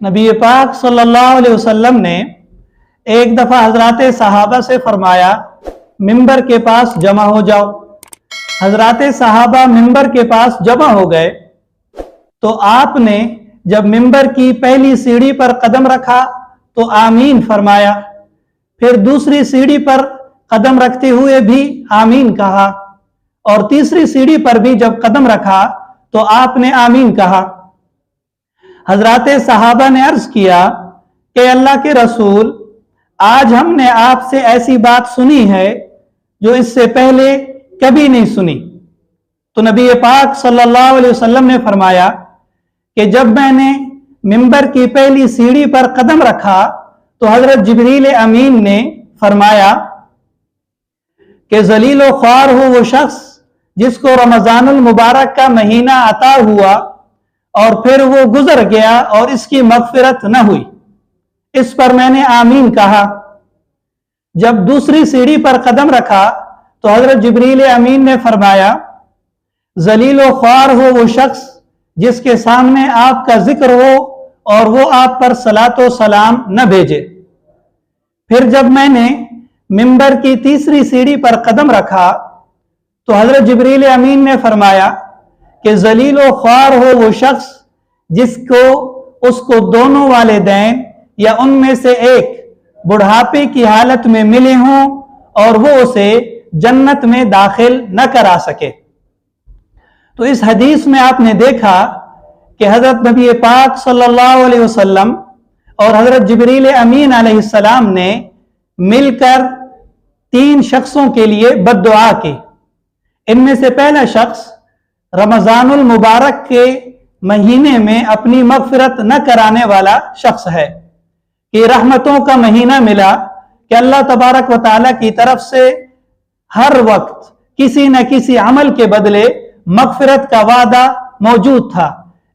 नबी पाक सल्लल्लाहु अलैहि वसल्लम ने एक दफ़ा हजरात सहाबा से फरमाया, मिंबर के पास जमा हो जाओ। हजरात सहाबा मिंबर के पास जमा हो गए तो आपने जब मिंबर की पहली सीढ़ी पर कदम रखा तो आमीन फरमाया, फिर दूसरी सीढ़ी पर कदम रखते हुए भी आमीन कहा और तीसरी सीढ़ी पर भी जब कदम रखा तो आपने आमीन कहा। हजरात सहाबा ने अर्ज किया कि अल्लाह के रसूल, आज हमने आपसे ऐसी बात सुनी है जो इससे पहले कभी नहीं सुनी। तो नबी पाक सल्लल्लाहु अलैहि वसल्लम ने फरमाया कि जब मैंने मिंबर की पहली सीढ़ी पर कदम रखा तो हजरत जिब्रील अमीन ने फरमाया कि जलील व ख्वार हो वो शख्स जिसको रमजानुल मुबारक का महीना अता हुआ और फिर वो गुजर गया और इसकी मगफिरत न हुई। इस पर मैंने आमीन कहा। जब दूसरी सीढ़ी पर कदम रखा तो हजरत जिब्रील अमीन ने फरमाया, जलील व ख्वार हो वो शख्स जिसके सामने आपका जिक्र हो और वो आप पर सलातो सलाम न भेजे। फिर जब मैंने मिंबर की तीसरी सीढ़ी पर कदम रखा तो हजरत जिब्रील अमीन ने फरमाया कि जलील व ख्वार हो वो शख्स जिसको उसको दोनों वालिदैन या उनमें से एक बुढ़ापे की हालत में मिले हों और वो उसे जन्नत में दाखिल न करा सके। तो इस हदीस में आपने देखा कि हजरत नबी पाक सल्लल्लाहु अलैहि वसल्लम और हजरत जिब्रील अमीन अलैहिस्सलाम ने मिलकर 3 शख्सों के लिए बद्दुआ की। इनमें से पहला शख्स रमजानुल मुबारक के महीने में अपनी मगफिरत न कराने वाला शख्स है कि रहमतों का महीना मिला कि अल्लाह तबारक व तआला की तरफ से हर वक्त किसी न किसी अमल के बदले मगफिरत का वादा मौजूद था,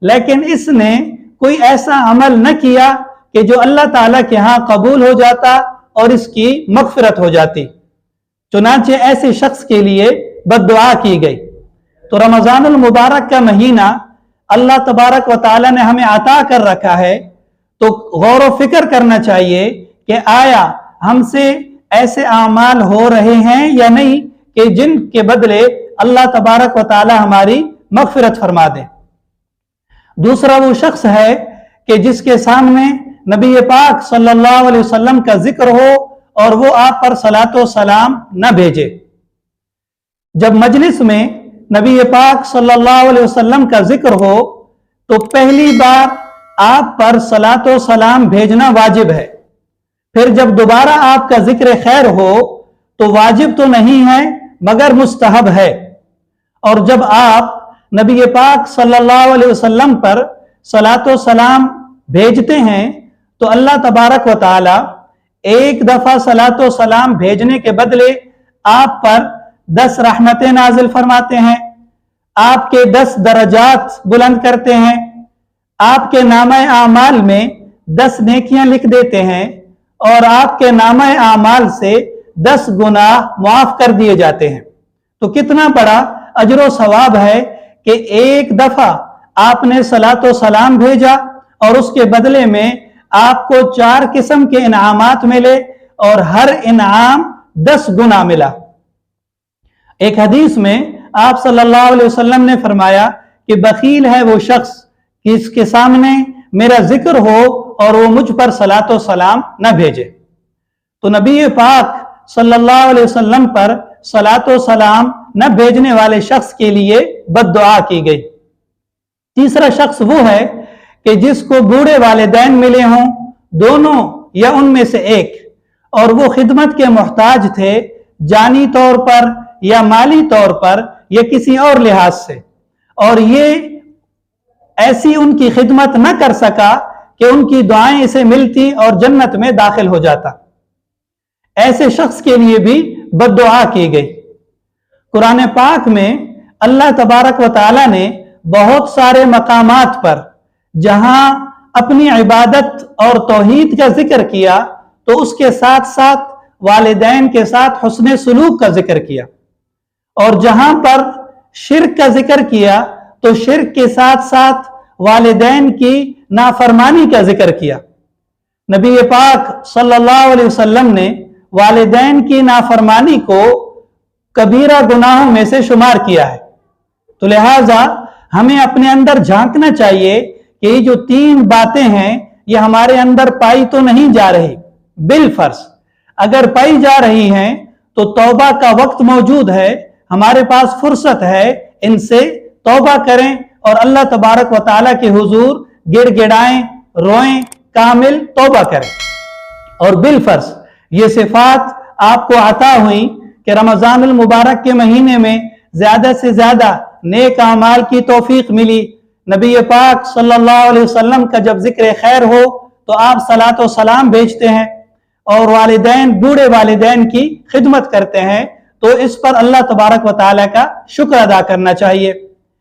लेकिन इसने कोई ऐसा अमल न किया कि जो अल्लाह ताला के यहाँ कबूल हो जाता और इसकी मगफिरत हो जाती। चुनांचे ऐसे शख्स के लिए बद्दुआ की गई। तो रमजानुल मुबारक का महीना अल्लाह तबारक व तआला ने हमें अता कर रखा है, तो गौर व फिक्र करना चाहिए कि आया हमसे ऐसे आमाल हो रहे हैं या नहीं कि जिनके बदले अल्लाह तबारक व तआला हमारी मगफिरत फरमा दे। दूसरा वो शख्स है कि जिसके सामने नबी पाक सल्लल्लाहु अलैहि वसल्लम का जिक्र हो और वो आप पर सलातो सलाम न भेजे। जब मजलिस में नबी पाक सल्लल्लाहु अलैहि वसल्लम का जिक्र हो तो पहली बार आप पर सलातो सलाम भेजना वाजिब है। फिर जब दोबारा आपका जिक्र खैर हो तो वाजिब तो नहीं है मगर मुस्तहब है। और जब आप नबी पाक सल्लल्लाहु अलैहि वसल्लम पर सलातो सलाम भेजते हैं तो अल्लाह तबारक व तआला एक दफा सलातो सलाम भेजने के बदले आप पर 10 रहमतें नाजिल फरमाते हैं, आपके 10 दरजात बुलंद करते हैं, आपके नामे आमाल में 10 नेकियां लिख देते हैं और आपके नामे आमाल से 10 गुनाह माफ कर दिए जाते हैं। तो कितना बड़ा अजर सवाब है कि एक दफा आपने सलातो सलाम भेजा और उसके बदले में आपको 4 किस्म के इनामात मिले और हर इनाम 10 गुना मिला। एक हदीस में आप सल्लल्लाहु अलैहि वसल्लम ने फरमाया कि बखील है वो शख्स कि इसके सामने मेरा जिक्र हो और वो मुझ पर सलातो सलाम न भेजे। तो नबी पाक सल्लल्लाहु अलैहि वसल्लम पर सलातो सलाम न भेजने वाले शख्स के लिए बद्दुआ की गई। तीसरा शख्स वो है कि जिसको बूढ़े वालिदैन मिले हों, दोनों या उनमें से एक, और वो खिदमत के मोहताज थे, जानी तौर पर या माली तौर पर या किसी और लिहाज से, और ये ऐसी उनकी खिदमत न कर सका कि उनकी दुआएं इसे मिलती और जन्नत में दाखिल हो जाता। ऐसे शख्स के लिए भी बद्दुआ की गई। कुरान पाक में अल्लाह तबारक व तआला ने बहुत सारे मकामात पर जहां अपनी इबादत और तौहीद का जिक्र किया तो उसके साथ साथ वालिदैन के साथ हुस्ने सुलूक का जिक्र किया, और जहां पर शिर्क का जिक्र किया तो शिर्क के साथ साथ वालिदैन की नाफरमानी का जिक्र किया। नबी पाक सल्लल्लाहु अलैहि वसल्लम ने वालिदैन की नाफरमानी को कबीरा गुनाहों में से शुमार किया है। तो लिहाजा हमें अपने अंदर झांकना चाहिए कि ये जो 3 बातें हैं ये हमारे अंदर पाई तो नहीं जा रही, बिलफर्ज अगर पाई जा रही हैं तो तौबा का वक्त मौजूद है, हमारे पास फुर्सत है, इनसे तौबा करें और अल्लाह तबारक व तआला के हुजूर गिड़गिड़ाएं, रोएं, कामिल तौबा करें। और बिलफर्ज ये सिफात आपको अता हुई कि रमजानुल मुबारक के महीने में ज्यादा से ज्यादा नेक अमाल की तौफीक मिली। नबी पाक सल्लल्लाहु अलैहि वसल्लम का जब जिक्र खैर हो तो आप सलात व सलाम भेजते हैं और वालिदैन, बूढ़े वालिदैन की खिदमत करते हैं, तो इस पर अल्लाह तबारक व तआला का शुक्र अदा करना चाहिए।